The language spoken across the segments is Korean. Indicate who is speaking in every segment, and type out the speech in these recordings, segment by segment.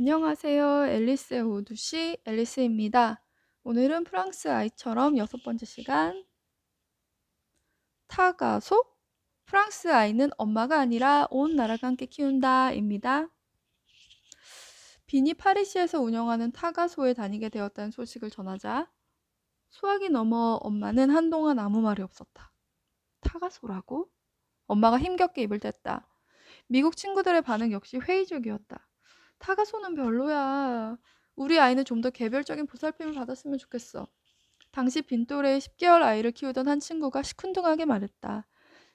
Speaker 1: 안녕하세요. 앨리스의 오두시 앨리스입니다. 오늘은 프랑스 아이처럼 6번째 시간 타가소? 프랑스 아이는 엄마가 아니라 온 나라가 함께 키운다입니다. 빈이 파리시에서 운영하는 타가소에 다니게 되었다는 소식을 전하자 수학이 넘어 엄마는 한동안 아무 말이 없었다. 타가소라고? 엄마가 힘겹게 입을 뗐다. 미국 친구들의 반응 역시 회의적이었다. 타가소는 별로야. 우리 아이는 좀 더 개별적인 보살핌을 받았으면 좋겠어. 당시 빈또래의 10개월 아이를 키우던 한 친구가 시큰둥하게 말했다.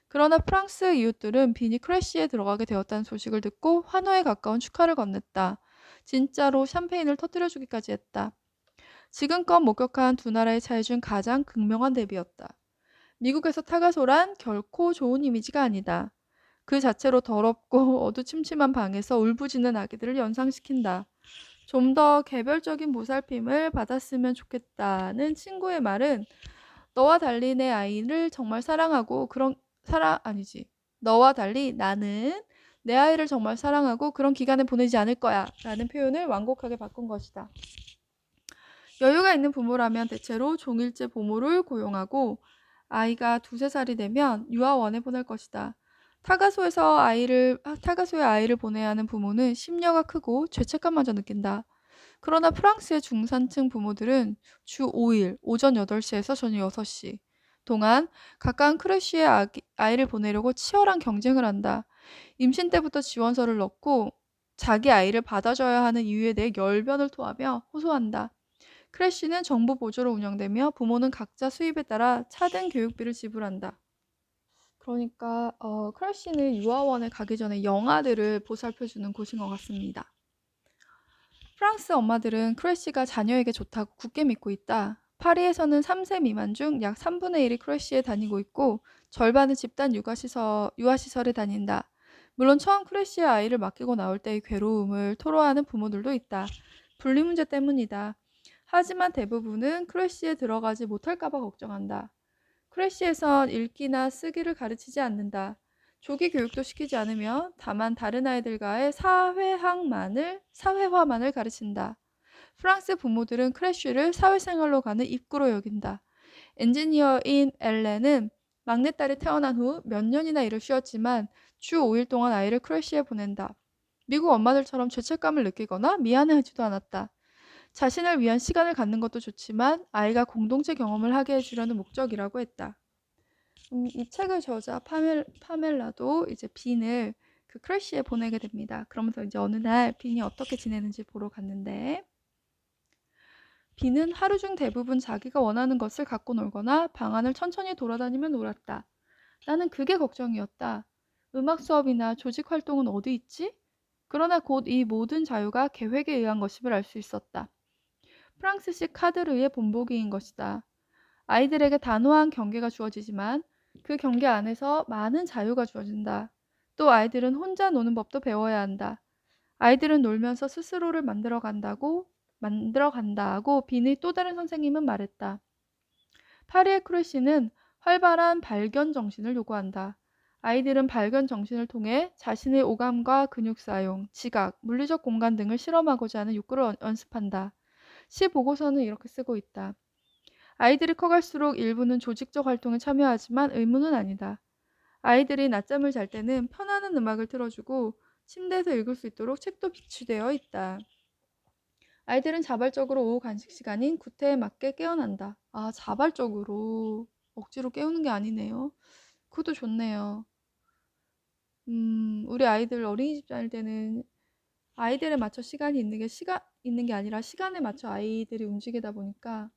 Speaker 1: 그러나 프랑스 이웃들은 빈이 크래쉬에 들어가게 되었다는 소식을 듣고 환호에 가까운 축하를 건넸다. 진짜로 샴페인을 터뜨려주기까지 했다. 지금껏 목격한 두 나라의 차이 중 가장 극명한 대비였다. 미국에서 타가소란 결코 좋은 이미지가 아니다. 그 자체로 더럽고 어두침침한 방에서 울부짖는 아기들을 연상시킨다. 좀 더 개별적인 보살핌을 받았으면 좋겠다는 친구의 말은 너와 달리 내 아이를 정말 사랑하고 너와 달리 나는 내 아이를 정말 사랑하고 그런 기간을 보내지 않을 거야 라는 표현을 완곡하게 바꾼 것이다. 여유가 있는 부모라면 대체로 종일제 보모를 고용하고 아이가 2~3살이 되면 유아원에 보낼 것이다. 타가소에 아이를 보내야 하는 부모는 심려가 크고 죄책감마저 느낀다. 그러나 프랑스의 중산층 부모들은 주 5일 오전 8시에서 저녁 6시 동안 가까운 크래쉬에 아이를 보내려고 치열한 경쟁을 한다. 임신 때부터 지원서를 넣고 자기 아이를 받아줘야 하는 이유에 대해 열변을 토하며 호소한다. 크래쉬는 정부 보조로 운영되며 부모는 각자 수입에 따라 차등 교육비를 지불한다. 그러니까 크래쉬는 유아원에 가기 전에 영아들을 보살펴주는 곳인 것 같습니다. 프랑스 엄마들은 크래쉬가 자녀에게 좋다고 굳게 믿고 있다. 파리에서는 3세 미만 중 약 3분의 1이 크래쉬에 다니고 있고 절반은 집단 유아시설에 다닌다. 물론 처음 크래쉬에 아이를 맡기고 나올 때의 괴로움을 토로하는 부모들도 있다. 분리 문제 때문이다. 하지만 대부분은 크래쉬에 들어가지 못할까봐 걱정한다. 크래쉬에선 읽기나 쓰기를 가르치지 않는다. 조기 교육도 시키지 않으며 다만 다른 아이들과의 사회화만을 가르친다. 프랑스 부모들은 크래쉬를 사회생활로 가는 입구로 여긴다. 엔지니어인 엘렌은 막내딸이 태어난 후 몇 년이나 일을 쉬었지만 주 5일 동안 아이를 크래쉬에 보낸다. 미국 엄마들처럼 죄책감을 느끼거나 미안해하지도 않았다. 자신을 위한 시간을 갖는 것도 좋지만 아이가 공동체 경험을 하게 해주려는 목적이라고 했다. 이 책의 저자 파멜라도 이제 빈을 그 크래쉬에 보내게 됩니다. 그러면서 이제 어느 날 빈이 어떻게 지내는지 보러 갔는데 빈은 하루 중 대부분 자기가 원하는 것을 갖고 놀거나 방 안을 천천히 돌아다니며 놀았다. 나는 그게 걱정이었다. 음악 수업이나 조직 활동은 어디 있지? 그러나 곧 이 모든 자유가 계획에 의한 것임을 알 수 있었다. 프랑스식 카드르의 본보기인 것이다. 아이들에게 단호한 경계가 주어지지만 그 경계 안에서 많은 자유가 주어진다. 또 아이들은 혼자 노는 법도 배워야 한다. 아이들은 놀면서 스스로를 만들어간다고 빈의 또 다른 선생님은 말했다. 파리의 크루시는 활발한 발견 정신을 요구한다. 아이들은 발견 정신을 통해 자신의 오감과 근육 사용, 지각, 물리적 공간 등을 실험하고자 하는 욕구를 연습한다. 시 보고서는 이렇게 쓰고 있다. 아이들이 커갈수록 일부는 조직적 활동에 참여하지만 의무는 아니다. 아이들이 낮잠을 잘 때는 편안한 음악을 틀어주고 침대에서 읽을 수 있도록 책도 비치되어 있다. 아이들은 자발적으로 오후 간식 시간인 구태에 맞게 깨어난다. 아, 자발적으로 억지로 깨우는 게 아니네요. 그것도 좋네요. 우리 아이들 어린이집 다닐 때는 아이들에 맞춰 시간이 있는 게 아니라 시간에 맞춰 아이들이 움직이다 보니까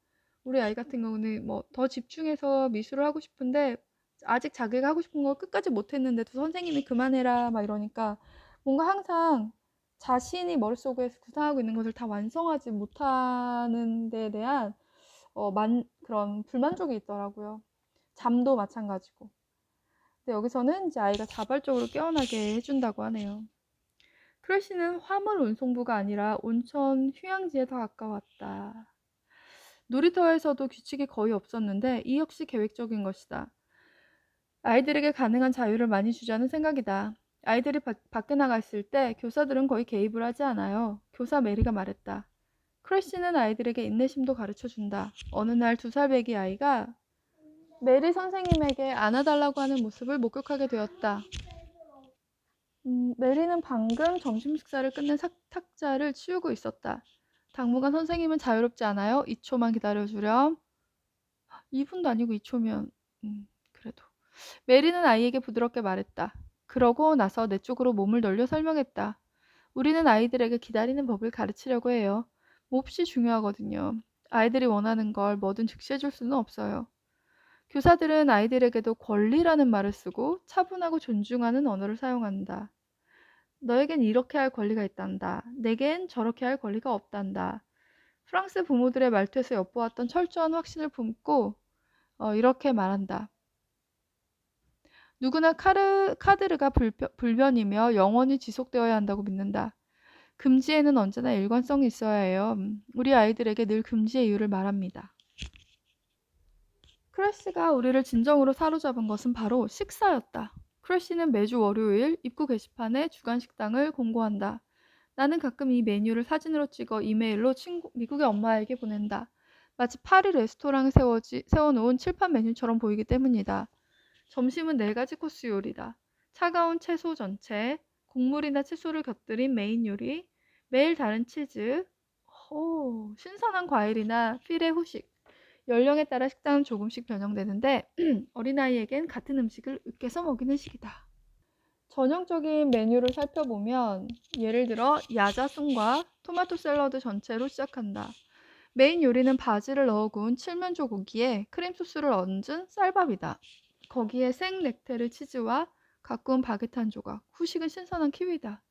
Speaker 1: 우리 아이 같은 경우는 뭐 더 집중해서 미술을 하고 싶은데 아직 자기가 하고 싶은 걸 끝까지 못 했는데도 선생님이 그만해라 막 이러니까 뭔가 항상 자신이 머릿속에서 구상하고 있는 것을 다 완성하지 못하는 데에 대한 그런 불만족이 있더라고요. 잠도 마찬가지고. 근데 여기서는 이제 아이가 자발적으로 깨어나게 해준다고 하네요. 크래쉬는 화물 운송부가 아니라 온천 휴양지에 더 가까웠다. 놀이터에서도 규칙이 거의 없었는데 이 역시 계획적인 것이다. 아이들에게 가능한 자유를 많이 주자는 생각이다. 아이들이 밖에 나가 있을 때 교사들은 거의 개입을 하지 않아요. 교사 메리가 말했다. 크래쉬는 아이들에게 인내심도 가르쳐준다. 어느 날 2살 배기 아이가 메리 선생님에게 안아달라고 하는 모습을 목격하게 되었다. 메리는 방금 점심 식사를 끝낸 탁자를 치우고 있었다. 당분간 선생님은 자유롭지 않아요. 2초만 기다려주렴. 2분도 아니고 2초면 그래도. 메리는 아이에게 부드럽게 말했다. 그러고 나서 내 쪽으로 몸을 돌려 설명했다. 우리는 아이들에게 기다리는 법을 가르치려고 해요. 몹시 중요하거든요. 아이들이 원하는 걸 뭐든 즉시 해줄 수는 없어요. 교사들은 아이들에게도 권리라는 말을 쓰고 차분하고 존중하는 언어를 사용한다. 너에겐 이렇게 할 권리가 있단다. 내겐 저렇게 할 권리가 없단다. 프랑스 부모들의 말투에서 엿보았던 철저한 확신을 품고 이렇게 말한다. 누구나 카드르가 불변이며 영원히 지속되어야 한다고 믿는다. 금지에는 언제나 일관성이 있어야 해요. 우리 아이들에게 늘 금지의 이유를 말합니다. 크래쉬가 우리를 진정으로 사로잡은 것은 바로 식사였다. 크래쉬는 매주 월요일 입구 게시판에 주간 식당을 공고한다. 나는 가끔 이 메뉴를 사진으로 찍어 이메일로 미국의 엄마에게 보낸다. 마치 파리 레스토랑에 세워놓은 칠판 메뉴처럼 보이기 때문이다. 점심은 4가지 코스 요리다. 차가운 채소 전체, 곡물이나 채소를 곁들인 메인 요리, 매일 다른 치즈, 신선한 과일이나 필의 후식. 연령에 따라 식단은 조금씩 변형되는데 어린아이에겐 같은 음식을 으깨서 먹이는 식이다. 전형적인 메뉴를 살펴보면 예를 들어 야자순과 토마토 샐러드 전체로 시작한다. 메인 요리는 바지를 넣어 구운 칠면조 고기에 크림 소스를 얹은 쌀밥이다. 거기에 생 넥테르 치즈와 가꾸운 바게트 한 조각, 후식은 신선한 키위다.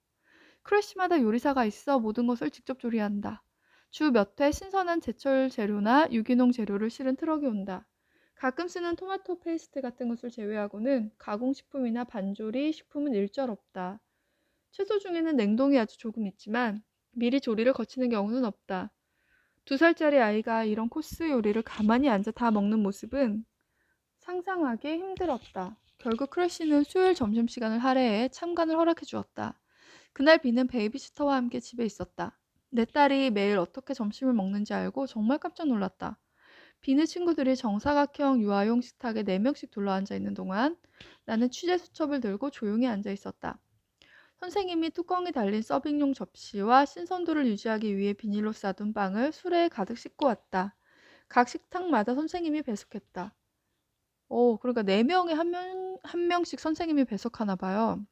Speaker 1: 크래쉬마다 요리사가 있어 모든 것을 직접 조리한다. 주 몇 회 신선한 제철 재료나 유기농 재료를 실은 트럭이 온다. 가끔 쓰는 토마토 페이스트 같은 것을 제외하고는 가공식품이나 반조리 식품은 일절 없다. 채소 중에는 냉동이 아주 조금 있지만 미리 조리를 거치는 경우는 없다. 2살짜리 아이가 이런 코스 요리를 가만히 앉아 다 먹는 모습은 상상하기 힘들었다. 결국 크래쉬는 수요일 점심시간을 할애해 참관을 허락해 주었다. 그날 비는 베이비시터와 함께 집에 있었다. 내 딸이 매일 어떻게 점심을 먹는지 알고 정말 깜짝 놀랐다. 비는 친구들이 정사각형 유아용 식탁에 4명씩 둘러앉아 있는 동안 나는 취재 수첩을 들고 조용히 앉아 있었다. 선생님이 뚜껑이 달린 서빙용 접시와 신선도를 유지하기 위해 비닐로 싸둔 빵을 수레에 가득 싣고 왔다. 각 식탁마다 선생님이 배석했다. 그러니까 4명에 한 명씩 선생님이 배석하나 봐요.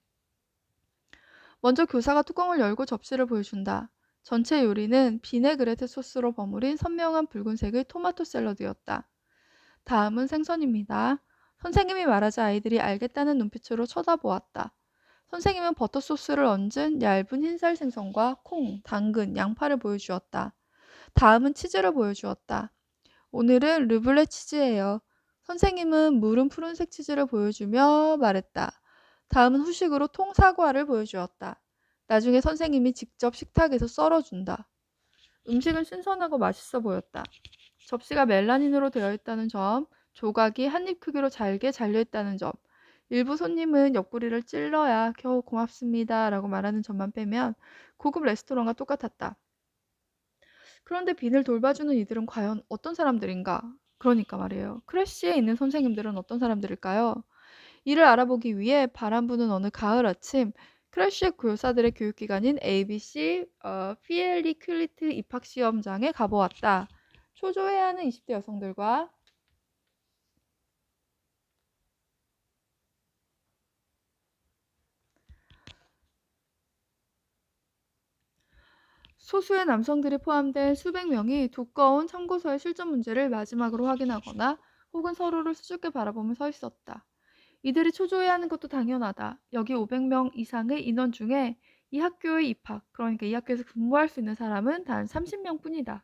Speaker 1: 먼저 교사가 뚜껑을 열고 접시를 보여준다. 전체 요리는 비네그레트 소스로 버무린 선명한 붉은색의 토마토 샐러드였다. 다음은 생선입니다. 선생님이 말하자 아이들이 알겠다는 눈빛으로 쳐다보았다. 선생님은 버터 소스를 얹은 얇은 흰살 생선과 콩, 당근, 양파를 보여주었다. 다음은 치즈를 보여주었다. 오늘은 르블레 치즈예요. 선생님은 무른 푸른색 치즈를 보여주며 말했다. 다음은 후식으로 통사과를 보여주었다. 나중에 선생님이 직접 식탁에서 썰어준다. 음식은 신선하고 맛있어 보였다. 접시가 멜라닌으로 되어 있다는 점, 조각이 한입 크기로 잘게 잘려있다는 점, 일부 손님은 옆구리를 찔러야 겨우 고맙습니다 라고 말하는 점만 빼면 고급 레스토랑과 똑같았다. 그런데 빈을 돌봐주는 이들은 과연 어떤 사람들인가? 그러니까 말이에요. 크래쉬에 있는 선생님들은 어떤 사람들일까요? 이를 알아보기 위해 바람 부는 어느 가을 아침 크래쉬 교사들의 교육기관인 ABC 피엘리 퀼리트 입학시험장에 가보았다. 초조해하는 20대 여성들과 소수의 남성들이 포함된 수백 명이 두꺼운 참고서의 실전 문제를 마지막으로 확인하거나 혹은 서로를 수줍게 바라보며 서 있었다. 이들이 초조해하는 것도 당연하다. 여기 500명 이상의 인원 중에 이 학교에 입학, 그러니까 이 학교에서 근무할 수 있는 사람은 단 30명뿐이다.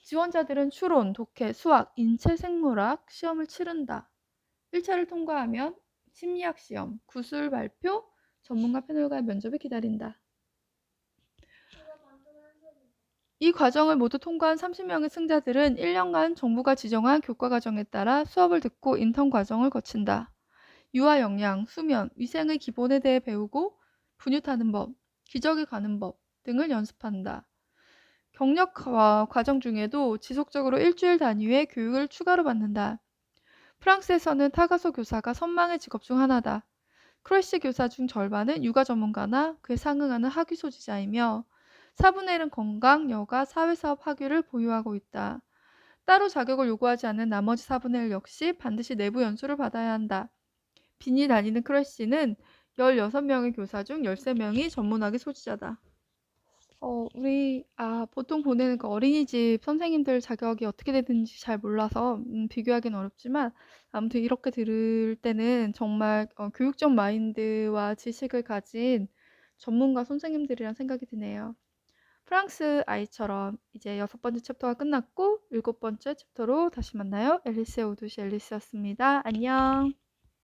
Speaker 1: 지원자들은 추론, 독해, 수학, 인체생물학 시험을 치른다. 1차를 통과하면 심리학 시험, 구술 발표, 전문가 패널과의 면접을 기다린다. 이 과정을 모두 통과한 30명의 승자들은 1년간 정부가 지정한 교과과정에 따라 수업을 듣고 인턴 과정을 거친다. 유아 영양, 수면, 위생의 기본에 대해 배우고 분유 타는 법, 기저귀 가는 법 등을 연습한다. 경력 과정 중에도 지속적으로 일주일 단위의 교육을 추가로 받는다. 프랑스에서는 타가소 교사가 선망의 직업 중 하나다. 크러쉬 교사 중 절반은 육아 전문가나 그에 상응하는 학위 소지자이며 4분의 1은 건강, 여가, 사회사업 학위를 보유하고 있다. 따로 자격을 요구하지 않는 나머지 4분의 1 역시 반드시 내부 연수를 받아야 한다. 빈이 다니는 크러쉬는 16명의 교사 중 13명이 전문학위 소지자다. 보통 보내는 그 어린이집 선생님들 자격이 어떻게 되는지 잘 몰라서 비교하기는 어렵지만 아무튼 이렇게 들을 때는 정말 교육적 마인드와 지식을 가진 전문가 선생님들이란 생각이 드네요. 프랑스 아이처럼 이제 6번째 챕터가 끝났고 7번째 챕터로 다시 만나요. 앨리스의 오두시 앨리스였습니다. 안녕.